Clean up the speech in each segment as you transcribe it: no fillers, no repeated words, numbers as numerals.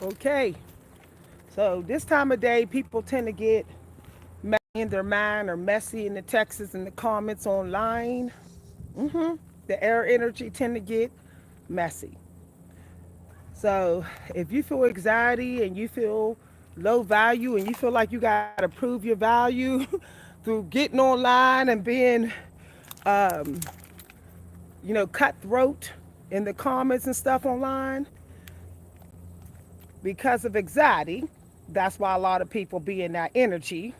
Okay. So this time of day, people tend to get messy in their mind or messy in the texts and the comments online. The air energy tend to get messy. So if you feel anxiety and you feel low value and you feel like you got to prove your value through getting online and being, um, cutthroat in the comments and stuff online because of anxiety, that's why a lot of people be in that energy.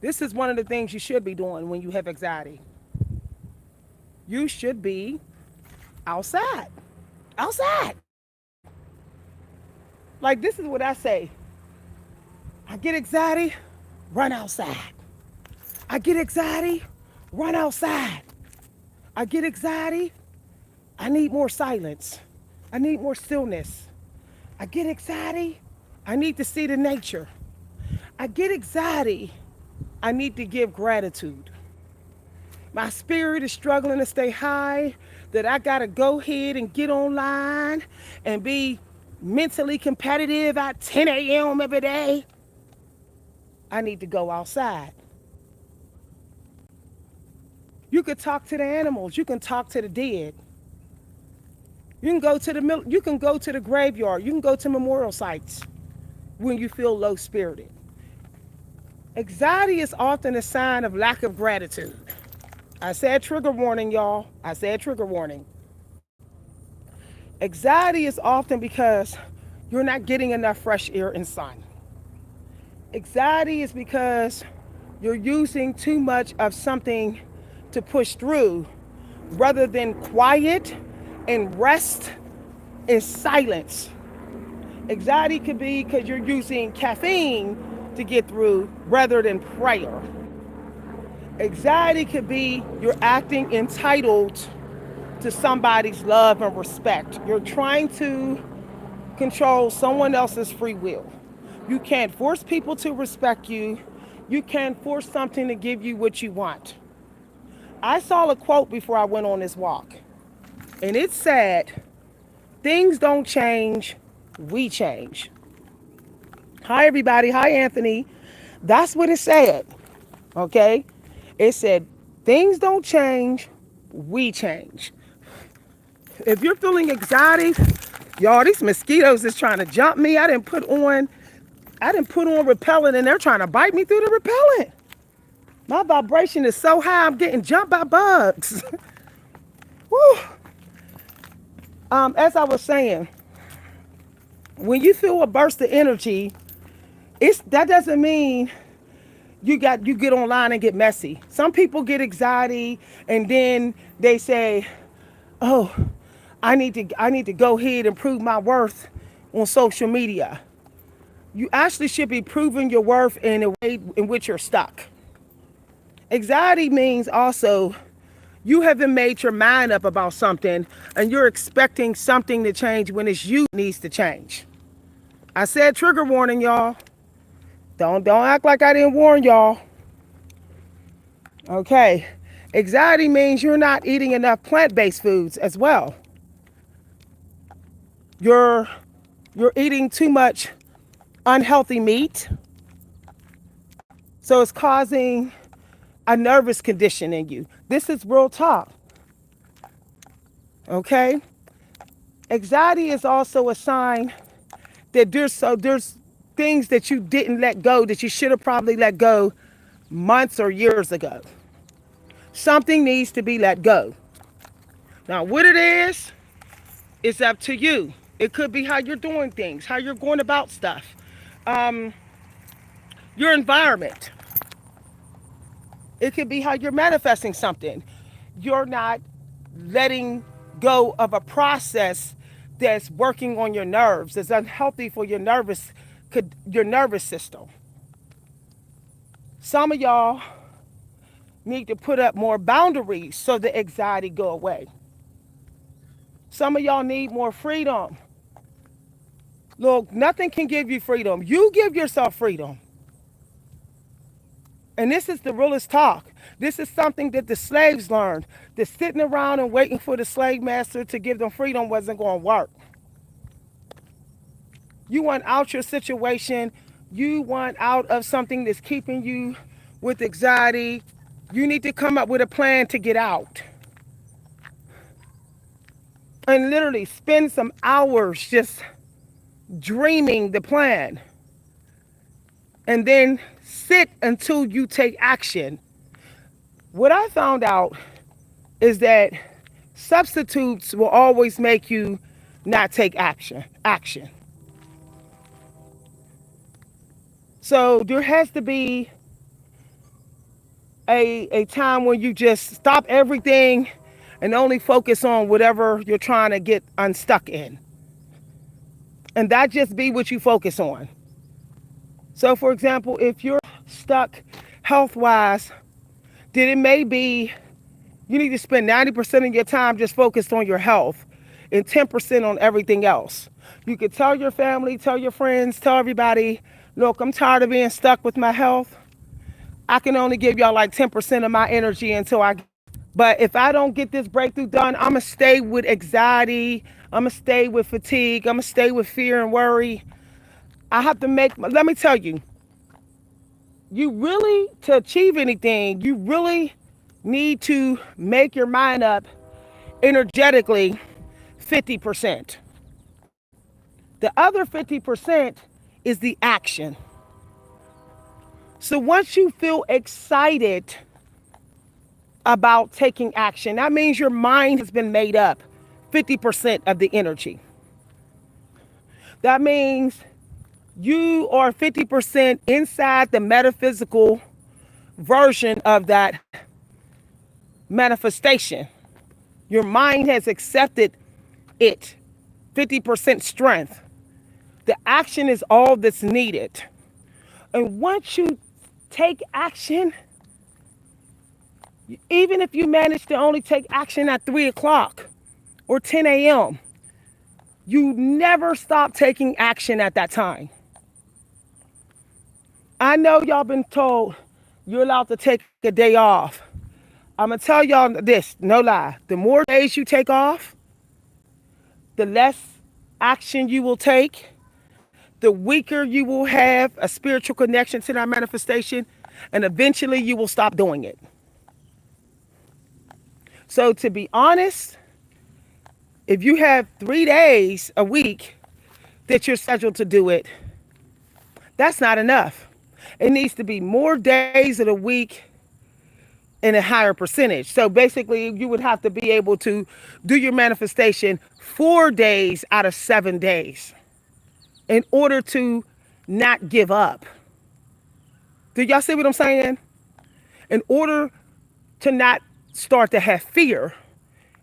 This is one of the things you should be doing when you have anxiety. You should be outside. Outside. Like, this is what I say. I get anxiety, run outside. I get anxiety, run outside. I get anxiety, I need more silence. I need more stillness. I get anxiety, I need to see the nature. I get anxiety, I need to give gratitude. My spirit is struggling to stay high, that I got to go ahead and get online and be mentally competitive at 10 a.m. every day. I need to go outside. You could talk to the animals. You can talk to the dead. You can go to the graveyard. You can go to memorial sites when you feel low spirited. Anxiety is often a sign of lack of gratitude. I said trigger warning, y'all. I said trigger warning. Anxiety is often because you're not getting enough fresh air and sun. Anxiety is because you're using too much of something to push through rather than quiet and rest and silence. Anxiety could be because you're using caffeine to get through rather than prayer. Anxiety could be you're acting entitled to somebody's love and respect. You're trying to control someone else's free will. You can't force people to respect you. You can't force something to give you what you want. I saw a quote before I went on this walk, and it said, things don't change, we change. Hi, everybody. Hi, Anthony. That's what it said. Okay? It said, things don't change, we change. If you're feeling anxiety, y'all, these mosquitoes is trying to jump me. I didn't put on repellent and they're trying to bite me through the repellent. My vibration is so high, I'm getting jumped by bugs. Woo. As I was saying, when you feel a burst of energy, that doesn't mean you get online and get messy. Some people get anxiety and then they say, "Oh, I need to go ahead and prove my worth on social media." You actually should be proving your worth in a way in which you're stuck. Anxiety means also you haven't made your mind up about something and you're expecting something to change when it's you that needs to change. I said trigger warning, y'all. Don't act like I didn't warn y'all. Okay. Anxiety means you're not eating enough plant-based foods as well. You're eating too much unhealthy meat. So it's causing a nervous condition in you. This is real talk. Okay? Anxiety is also a sign that there's things that you didn't let go that you should have probably let go months or years ago. Something needs to be let go. Now, what it is, it's up to you. It could be how you're doing things, how you're going about stuff, um, your environment. It could be how you're manifesting something. You're not letting go of a process that's working on your nerves. It's unhealthy for your nervous system. Some of y'all need to put up more boundaries so the anxiety go away. Some of y'all need more freedom. Look, nothing can give you freedom. You give yourself freedom. And this is the realest talk. This is something that the slaves learned. That sitting around and waiting for the slave master to give them freedom wasn't going to work. You want out your situation. You want out of something that's keeping you with anxiety. You need to come up with a plan to get out. And literally spend some hours just dreaming the plan. And then sit until you take action. What I found out is that substitutes will always make you not take action. So there has to be a time when you just stop everything and only focus on whatever you're trying to get unstuck in. And that just be what you focus on. So for example, if you're stuck health-wise, then it may be you need to spend 90% of your time just focused on your health and 10% on everything else. You could tell your family, tell your friends, tell everybody, look, I'm tired of being stuck with my health. I can only give y'all like 10% of my energy until but if I don't get this breakthrough done, I'm going to stay with anxiety. I'm going to stay with fatigue. I'm going to stay with fear and worry. I have to let me tell you, to achieve anything, you really need to make your mind up energetically 50%. The other 50% is the action. So once you feel excited about taking action, that means your mind has been made up 50% of the energy. That means you are 50% inside the metaphysical version of that manifestation. Your mind has accepted it, 50% strength. The action is all that's needed. And once you take action, even if you manage to only take action at 3 o'clock or 10 a.m., you never stop taking action at that time. I know y'all been told you're allowed to take a day off. I'm going to tell y'all this, no lie. The more days you take off, the less action you will take, the weaker you will have a spiritual connection to that manifestation, and eventually you will stop doing it. So to be honest, if you have 3 days a week that you're scheduled to do it, that's not enough. It needs to be more days of the week in a higher percentage. So basically, you would have to be able to do your manifestation 4 days out of 7 days in order to not give up. Do y'all see what I'm saying? In order to not start to have fear,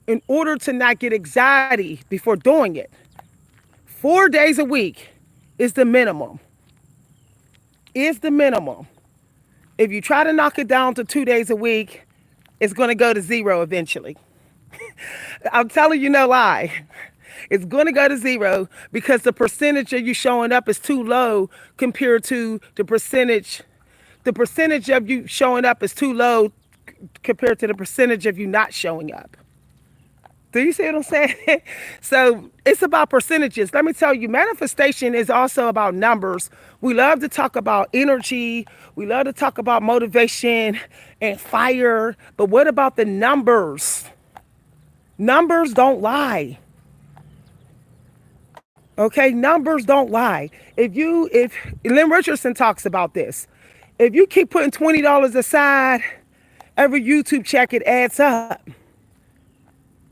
in order to not get anxiety before doing it, 4 days a week is the minimum. Is the minimum. If you try to knock it down to 2 days a week, it's going to go to 0 eventually. I'm telling you no lie. It's going to go to 0 because the percentage of you showing up is too low compared to the percentage. The percentage of you showing up is too low compared to the percentage of you not showing up. Do you see what I'm saying? So it's about percentages. Let me tell you, manifestation is also about numbers. We love to talk about energy. We love to talk about motivation and fire. But what about the numbers? Numbers don't lie. Okay, numbers don't lie. If Lynn Richardson talks about this, if you keep putting $20 aside, every YouTube check, it adds up.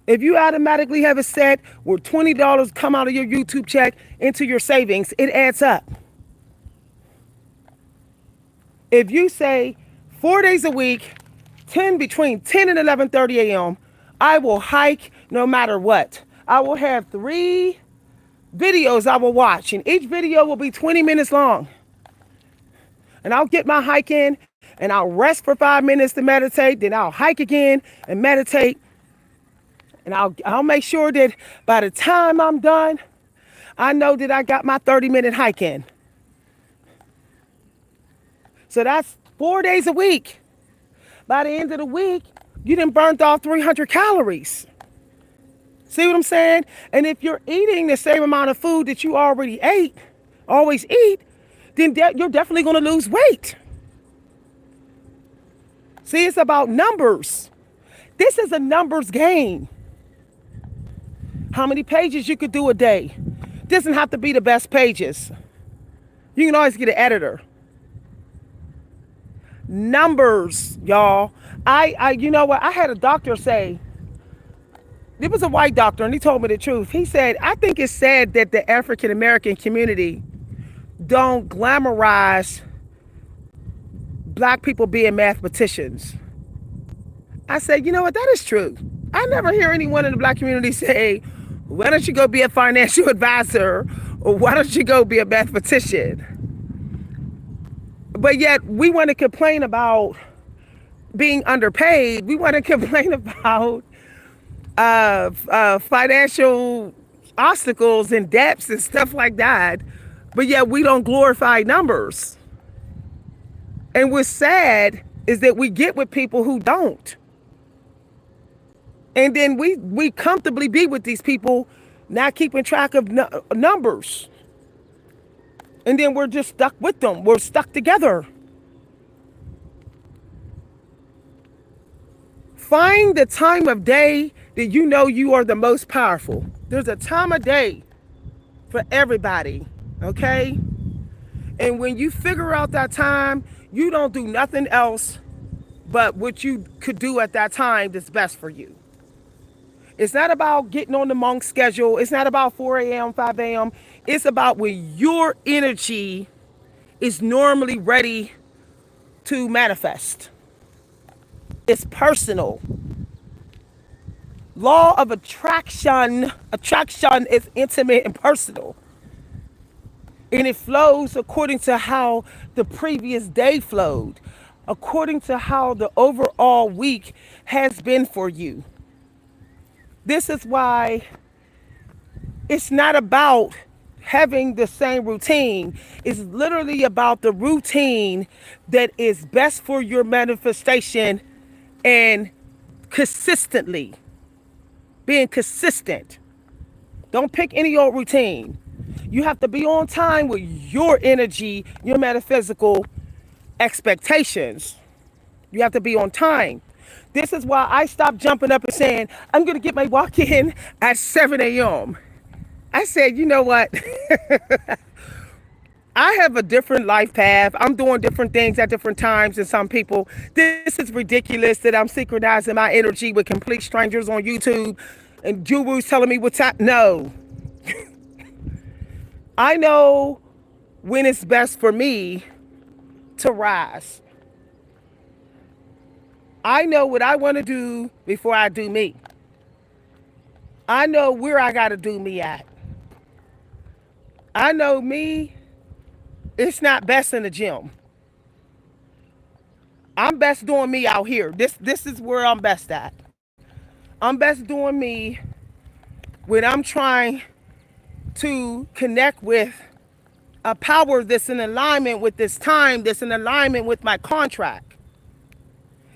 If you automatically have it set where $20 come out of your YouTube check into your savings, it adds up. If you say 4 days a week, between 10 and 11:30 a.m., I will hike no matter what. I will have 3 videos I will watch, and each video will be 20 minutes long. And I'll get my hike in, and I'll rest for 5 minutes to meditate, then I'll hike again and meditate. And I'll make sure that by the time I'm done, I know that I got my 30-minute hike in. So that's 4 days a week. By the end of the week, you done burnt off 300 calories. See what I'm saying? And if you're eating the same amount of food that you already ate, always eat, then you're definitely going to lose weight. See, it's about numbers. This is a numbers game. How many pages you could do a day. Doesn't have to be the best pages. You can always get an editor. Numbers, y'all. You know what? I had a doctor say, it was a white doctor, and he told me the truth. He said, I think it's sad that the African American community don't glamorize black people being mathematicians. I said, you know what? That is true. I never hear anyone in the black community say, why don't you go be a financial advisor, or why don't you go be a mathematician? But yet we want to complain about being underpaid. We want to complain about financial obstacles and debts and stuff like that. But yet we don't glorify numbers. And what's sad is that we get with people who don't. And then we comfortably be with these people, not keeping track of numbers. And then we're just stuck with them. We're stuck together. Find the time of day that you know you are the most powerful. There's a time of day for everybody, okay? And when you figure out that time, you don't do nothing else but what you could do at that time that's best for you. It's not about getting on the monk schedule. It's not about 4 a.m., 5 a.m. It's about when your energy is normally ready to manifest. It's personal. Law of attraction. Attraction is intimate and personal. And it flows according to how the previous day flowed, according to how the overall week has been for you. This is why it's not about having the same routine. It's literally about the routine that is best for your manifestation and consistently. Being consistent. Don't pick any old routine. You have to be on time with your energy, your metaphysical expectations. You have to be on time. This is why I stopped jumping up and saying, I'm going to get my walk in at 7 a.m. I said, you know what? I have a different life path. I'm doing different things at different times than some people. This is ridiculous that I'm synchronizing my energy with complete strangers on YouTube and gurus telling me what's up. No. I know when it's best for me to rise. I know what I want to do before I do me. I know where I got to do me at. I know me, it's not best in the gym. I'm best doing me out here. This is where I'm best at. I'm best doing me when I'm trying to connect with a power that's in alignment with this time, that's in alignment with my contract.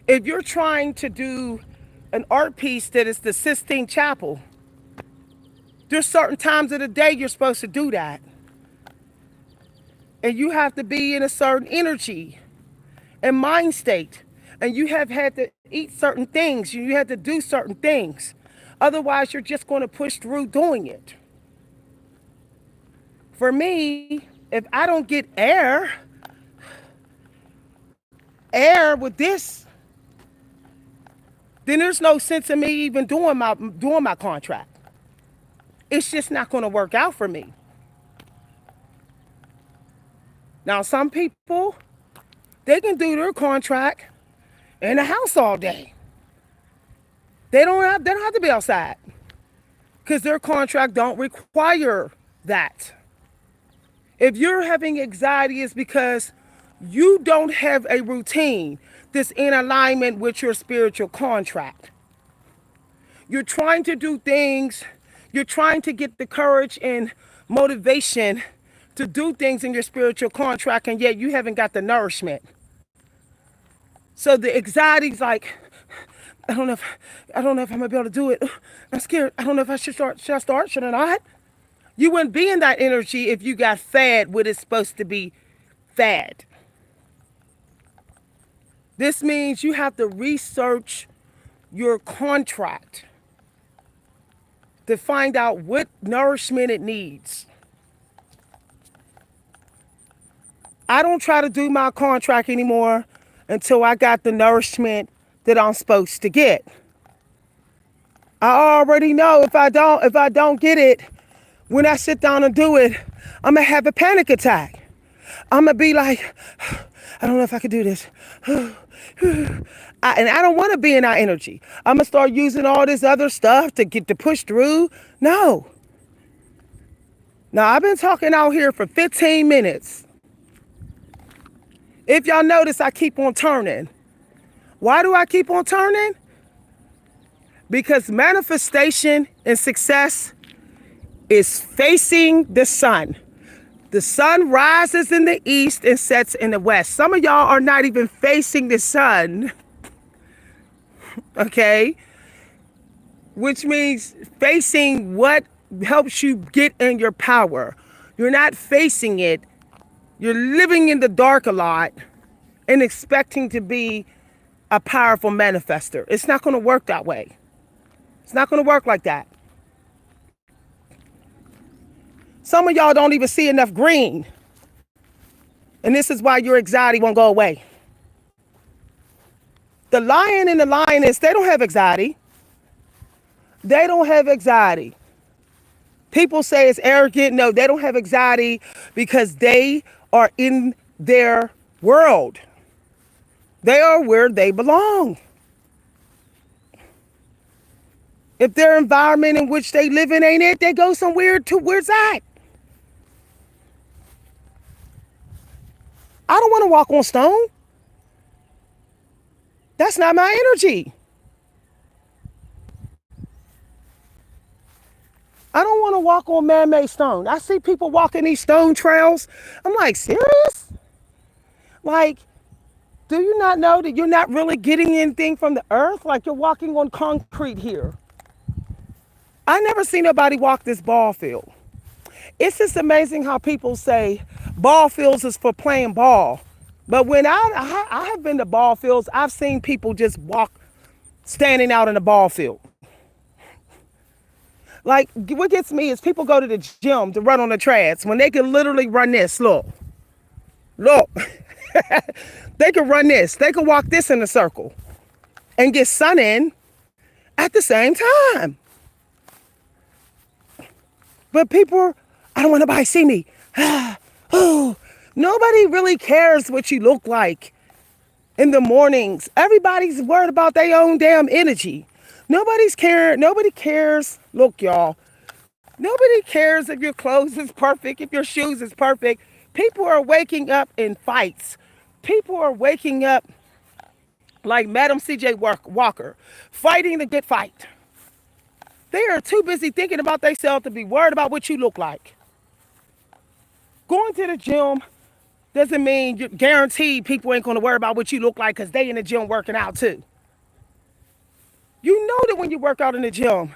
If you're trying to do an art piece that is the Sistine Chapel, there's certain times of the day you're supposed to do that. And you have to be in a certain energy and mind state. And you have had to eat certain things. You have to do certain things. Otherwise, you're just going to push through doing it. For me, if I don't get air with this, then there's no sense in me even doing my contract. It's just not going to work out for me. Now, some people, they can do their contract in the house all day. They don't have to be outside because their contract don't require that. If you're having anxiety, it's because you don't have a routine that's in alignment with your spiritual contract. You're trying to do things, you're trying to get the courage and motivation to do things in your spiritual contract, and yet you haven't got the nourishment. So the anxiety's like, I don't know if I'm gonna be able to do it. I'm scared. I don't know if I should start. Should I start? Should I not? You wouldn't be in that energy if you got fed what it's supposed to be fed. This means you have to research your contract to find out what nourishment it needs. I don't try to do my contract anymore until I got the nourishment that I'm supposed to get. I already know if I don't get it, when I sit down and do it, I'm gonna have a panic attack. I'm gonna be like, I don't know if I could do this. And I don't want to be in that energy. I'm gonna start using all this other stuff to push through. No. Now I've been talking out here for 15 minutes. If y'all notice, I keep on turning. Why do I keep on turning? Because manifestation and success is facing the sun. The sun rises in the east and sets in the west. Some of y'all are not even facing the sun, okay? Which means facing what helps you get in your power. You're not facing it. You're living in the dark a lot and expecting to be a powerful manifester. It's not going to work that way. It's not going to work like that. Some of y'all don't even see enough green. And this is why your anxiety won't go away. The lion and the lioness, they don't have anxiety. They don't have anxiety. People say it's arrogant. No, they don't have anxiety because they are in their world. They are where they belong. If their environment in which they live in ain't it, they go somewhere to where's that? I don't want to walk on stone. That's not my energy. I don't want to walk on man-made stone. I see people walking these stone trails. I'm like, serious? Like, do you not know that you're not really getting anything from the earth? Like you're walking on concrete here. I never see nobody walk this ball field. It's just amazing how people say ball fields is for playing ball. But when I have been to ball fields, I've seen people just walk standing out in the ball field. Like, what gets me is people go to the gym to run on the trads when they can literally run this. Look. They can run this. They can walk this in a circle and get sun in at the same time. But people, I don't want nobody to see me. Nobody really cares what you look like in the mornings. Everybody's worried about their own damn energy. Nobody's caring. Nobody cares. Look, y'all. Nobody cares if your clothes is perfect, if your shoes is perfect. People are waking up in fights. People are waking up like Madam C.J. Walker, fighting the good fight. They are too busy thinking about themselves to be worried about what you look like. Going to the gym doesn't mean you're guaranteed people ain't going to worry about what you look like because they in the gym working out too. You know that when you work out in the gym,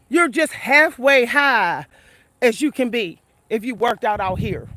you're just halfway high as you can be if you worked out here.